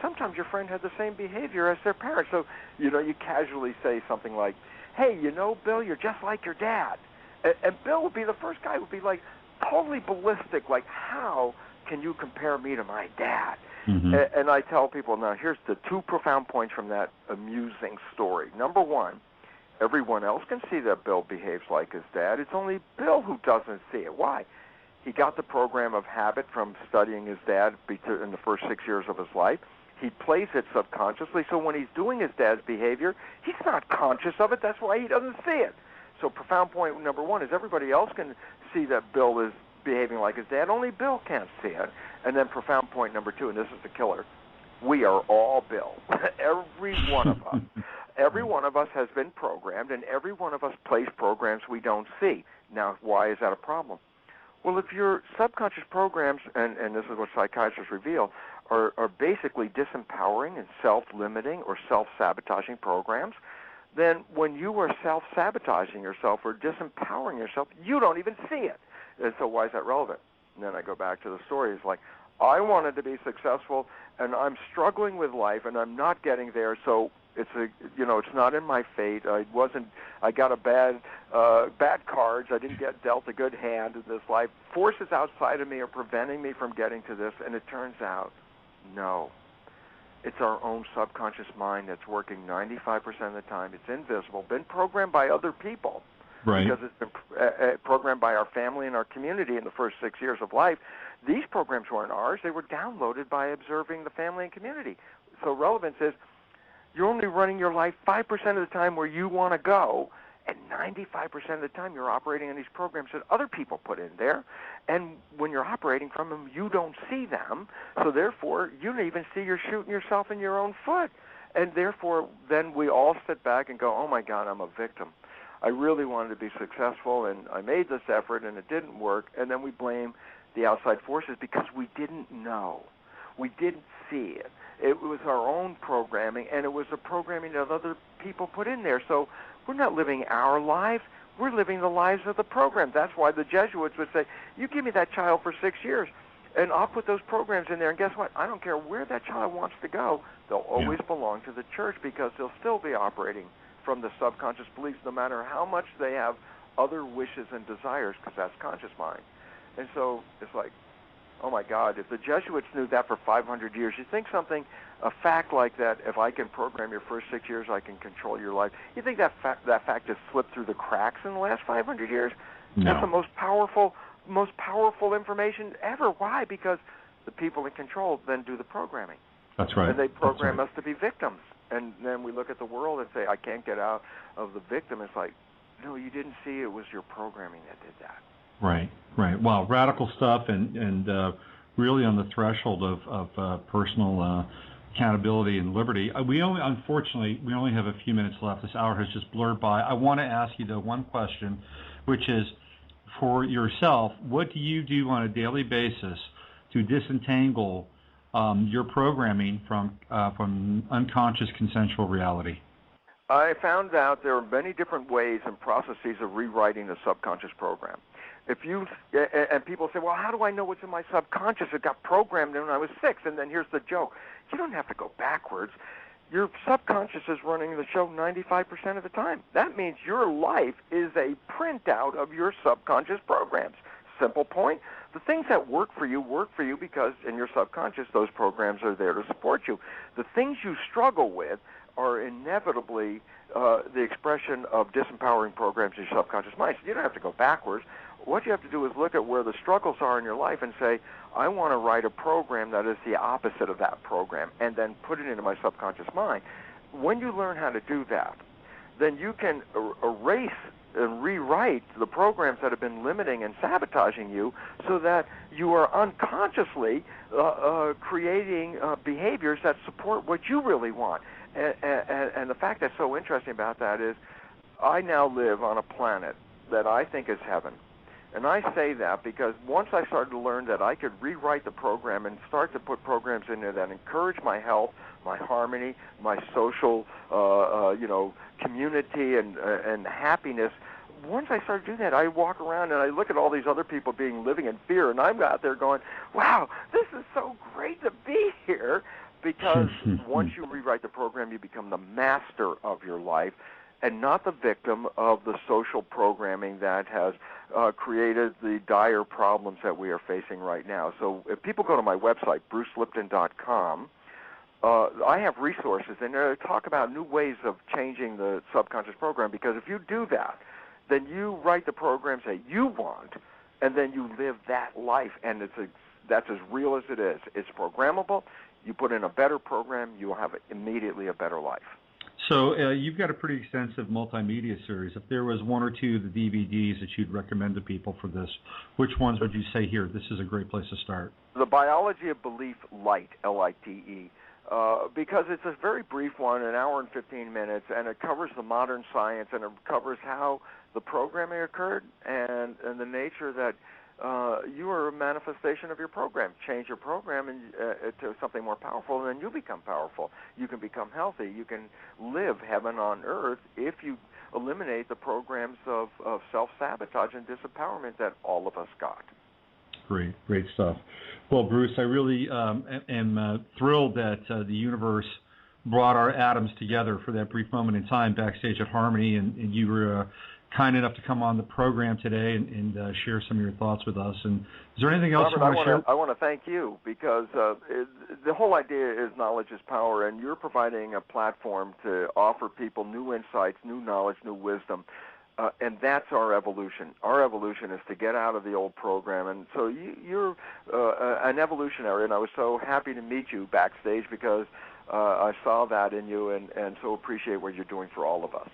Speaker 5: sometimes your friend had the same behavior as their parent. So, you casually say something like, hey, Bill, you're just like your dad. And Bill would be the first guy who would be like totally ballistic, like, how can you compare me to my dad? Mm-hmm. And I tell people, now here's the 2 profound points from that amusing story. Number 1, everyone else can see that Bill behaves like his dad. It's only Bill who doesn't see it. Why? He got the program of habit from studying his dad in the first 6 years of his life. He plays it subconsciously, so when he's doing his dad's behavior, he's not conscious of it. That's why he doesn't see it. So profound point number 1 is everybody else can see that Bill is behaving like his dad. Only Bill can't see it. And then profound point number 2, and this is the killer, we are all Bill. Every one of us. Every one of us has been programmed, and every one of us plays programs we don't see. Now, why is that a problem? Well, if your subconscious programs, and this is what psychiatrists reveal, are basically disempowering and self-limiting or self-sabotaging programs, then when you are self-sabotaging yourself or disempowering yourself, you don't even see it. And so why is that relevant? And then I go back to the story. It's like, I wanted to be successful, and I'm struggling with life, and I'm not getting there, so it's not in my fate. I got a bad cards. I didn't get dealt a good hand in this life. Forces outside of me are preventing me from getting to this, and it turns out, no. It's our own subconscious mind that's working 95% of the time. It's invisible, been programmed by other people. Right. Because it's been programmed by our family and our community in the first 6 years of life. These programs weren't ours. They were downloaded by observing the family and community. So relevance is you're only running your life 5% of the time where you want to go, and 95% of the time you're operating on these programs that other people put in there. And when you're operating from them, you don't see them. So therefore, you don't even see you're shooting yourself in your own foot. And therefore, then we all sit back and go, oh, my God, I'm a victim. I really wanted to be successful, and I made this effort, and it didn't work. And then we blame the outside forces because we didn't know. We didn't see it. It was our own programming, and it was the programming that other people put in there. So we're not living our lives. We're living the lives of the program. That's why the Jesuits would say, you give me that child for 6 years, and I'll put those programs in there. And guess what? I don't care where that child wants to go. They'll always belong to the church because they'll still be operating from the subconscious beliefs no matter how much they have other wishes and desires, because that's conscious mind. And so it's like, oh, my God, if the Jesuits knew that for 500 years, you think a fact like that, if I can program your first 6 years, I can control your life, you think that fact has slipped through the cracks in the last 500 years? No. That's the most powerful information ever. Why? Because the people in control then do the programming.
Speaker 4: That's right.
Speaker 5: And they program us to be victims. And then we look at the world and say, I can't get out of the victim. It's like, no, you didn't see it was your programming that did that.
Speaker 4: Right, right. Wow, radical stuff and really on the threshold of personal accountability and liberty. Unfortunately, we only have a few minutes left. This hour has just blurred by. I want to ask you, though, one question, which is, for yourself, what do you do on a daily basis to disentangle your programming from unconscious consensual reality?
Speaker 5: I found out there are many different ways and processes of rewriting the subconscious program. And people say, well, how do I know what's in my subconscious? It got programmed when I was 6. And then here's the joke. You don't have to go backwards. Your subconscious is running the show 95% of the time. That means your life is a printout of your subconscious programs. Simple point. The things that work for you because in your subconscious, those programs are there to support you. The things you struggle with are inevitably the expression of disempowering programs in your subconscious mind. So you don't have to go backwards. What you have to do is look at where the struggles are in your life and say, I want to write a program that is the opposite of that program, and then put it into my subconscious mind. When you learn how to do that, then you can erase and rewrite the programs that have been limiting and sabotaging you, so that you are unconsciously creating behaviors that support what you really want. And the fact that's so interesting about that is I now live on a planet that I think is heaven. And I say that because once I started to learn that I could rewrite the program and start to put programs in there that encourage my health, my harmony, my social, community and happiness. Once I started doing that, I walk around and I look at all these other people living in fear, and I'm out there going, "Wow, this is so great to be here." Because once you rewrite the program, you become the master of your life, and not the victim of the social programming that has created the dire problems that we are facing right now. So if people go to my website, brucelipton.com, I have resources in there that talk about new ways of changing the subconscious program, because if you do that, then you write the programs that you want, and then you live that life, and that's as real as it is. It's programmable. You put in a better program, you will have immediately a better life.
Speaker 4: So you've got a pretty extensive multimedia series. If there was one or two of the DVDs that you'd recommend to people for this, which ones would you say here, this is a great place to start?
Speaker 5: The Biology of Belief Lite, L-I-T-E, because it's a very brief one, an hour and 15 minutes, and it covers the modern science, and it covers how the programming occurred and the nature that you are a manifestation of your program. Change your program to something more powerful, and then you become powerful. You can become healthy. You can live heaven on earth if you eliminate the programs of self-sabotage and disempowerment that all of us got.
Speaker 4: Great stuff. Well, Bruce, I really am thrilled that the universe brought our atoms together for that brief moment in time backstage at Harmony, and you were kind enough to come on the program today and share some of your thoughts with us. And is there anything else
Speaker 5: Robert,
Speaker 4: you want to share?
Speaker 5: I want to thank you, because the whole idea is knowledge is power, and you're providing a platform to offer people new insights, new knowledge, new wisdom. And that's our evolution. Our evolution is to get out of the old program. And so you're an evolutionary, and I was so happy to meet you backstage, because I saw that in you, and so appreciate what you're doing for all of us.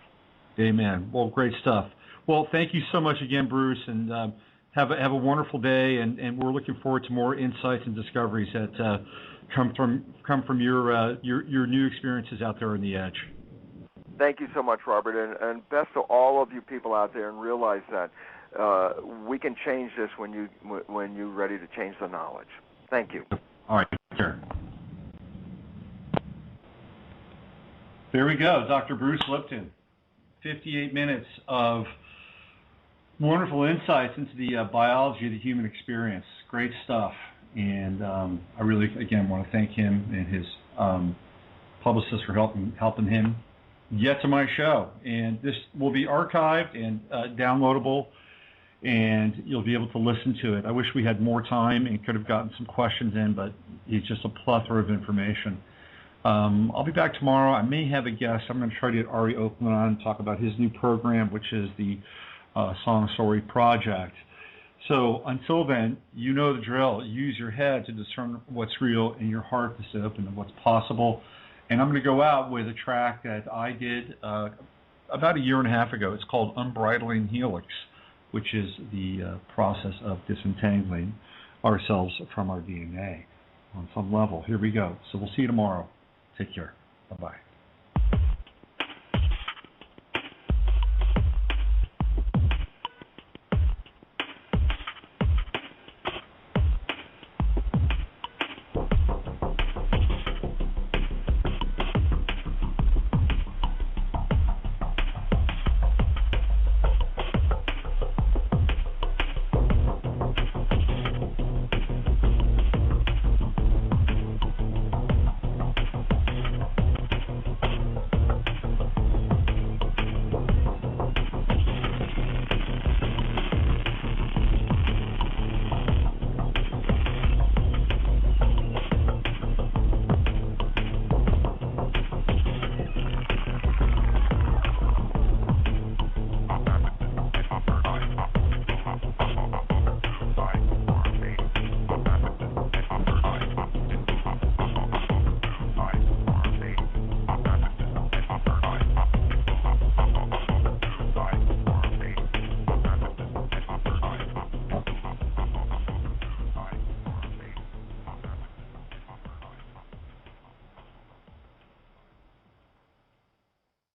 Speaker 4: Amen. Well, great stuff. Well, thank you so much again, Bruce, and have a wonderful day. And we're looking forward to more insights and discoveries that come from your new experiences out there on the edge.
Speaker 5: Thank you so much, Robert, and best to all of you people out there. And realize that we can change this when you're ready to change the knowledge. Thank you.
Speaker 4: All right. Sure. There we go, Dr. Bruce Lipton. 58 minutes of wonderful insights into the biology of the human experience. Great stuff. And I really, again, want to thank him and his publicist for helping him get to my show. And this will be archived and downloadable, and you'll be able to listen to it. I wish we had more time and could have gotten some questions in, but it's just a plethora of information. I'll be back tomorrow. I may have a guest. I'm going to try to get Ari Oakland on and talk about his new program, which is the Song Story Project. So until then, you know the drill. Use your head to discern what's real and your heart to stay open to what's possible. And I'm going to go out with a track that I did about a year and a half ago. It's called Unbridling Helix, which is the process of disentangling ourselves from our DNA on some level. Here we go. So we'll see you tomorrow. Take care. Bye-bye.